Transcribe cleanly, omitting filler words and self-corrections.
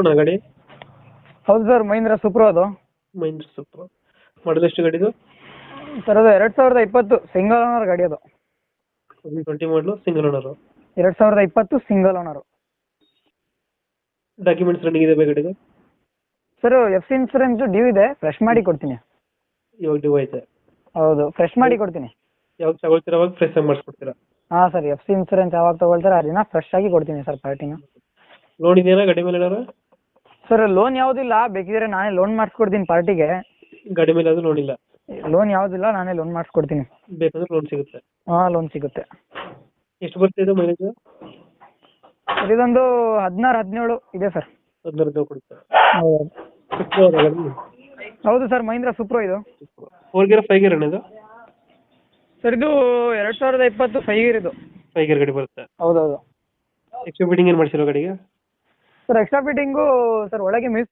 ಸೂಪರ್ನ ಗಾಡಿ? ಹೌದು ಸರ್, ಮಹೀಂದ್ರ ಸೂಪ್ರೋ ಅದು. ಮಹೀಂದ್ರ ಸೂಪರ್. ಮಾಡಲ್ ಎಷ್ಟು ಗಾಡಿದು? ಸರ್ ಅದು 2020 ಸಿಂಗಲ್ ಓನರ್ ಗಾಡಿ ಅದು. 2020 ಮಾಡಲು, single owner. 2020 single owner. Documents running ಇದೆ ಗಾಡಿದು? Sir F C insurance due ಇದೆ, ಫ್ರೆಶ್ ಮಾಡಿ ಕೊಡ್ತೀನಿ. ಇವಾಗ ಡ್ಯೂ ಐತೆ? ಹೌದು, ಫ್ರೆಶ್ ಮಾಡಿ ಕೊಡ್ತೀನಿ. ಯಾವಾಗ ತಗೊಳ್ತೀರ ಅವಾಗ ಫ್ರೆಶ್ ಆಗಿ ಮಾಡಿಸ್ಕೊಡ್ತೀರಾ? ಹಾಂ ಸರ್, ಎಫ್ ಸಿ ಇನ್ಸೂರೆನ್ಸ್ ಯಾವಾಗ ತೊಗೊಳ್ತಾರೆ ಆ ದಿನ ಫ್ರೆಶ್ ಆಗಿ ಕೊಡ್ತೀನಿ ಸರ್ ಪಾರ್ಟಿನ. ಲೋನ್ ಇದೆಯಾ ಗಾಡಿ ಮೇಲೆ ಏನಾರ? ಸರ್ ಲೋನ್ ಯಾವುದಿಲ್ಲ, ಬೇಕಿದ್ರೆ ನಾನೇ ಲೋನ್ ಮಾಡಿಸ್ಕೊಡ್ತೀನಿ ಪಾರ್ಟಿಗೆ. ಗಾಡಿ ಮೇಲೆ ಅದು ಲೋನ್ ಇಲ್ಲ? ಲೋನ್ ಯಾವುದಿಲ್ಲ, ನಾನೇ ಲೋನ್ ಮಾಡಿಸ್ಕೊಡ್ತೀನಿ. ಬೇಕಂದ್ರೆ ಲೋನ್ ಸಿಗುತ್ತೆ? ಹಾಂ, ಲೋನ್ ಸಿಗುತ್ತೆ. ಎಷ್ಟು ಬರ್ತಿದೆ ಮೈಲೇಜ್? ಸರ್ ಇದೊಂದು 16-17 ಇದೆ ಸರ್. 15 ಕೊಡುತ್ತೆ. ಹೌದು ಹೌದು ಸರ್, ಮಹೀಂದ್ರ ಸೂಪ್ರೋ ಇದು. 4 ಗೇರ್ 5 ಗೇರ್ ಇದು? ಸರ್ ಇದು 2020 5 ಗೇರ್ ಇದು. 5 ಗೇರ್ ಗಾಡಿ ಬರುತ್ತೆ? ಹೌದೌದು. ಎಕ್ಸ್ಟ್ರಾ ಫಿಟ್ಟಿಂಗ್ ಏನು ಮಾಡಿಸಿರೋ ಗಾಡಿಗೆ? ಸರ್ ಎಕ್ಸ್ಟ್ರಾ ಫಿಟ್ಟಿಂಗು ಸರ್ ಒಳಗೆ ಮ್ಯೂಸಿಕ್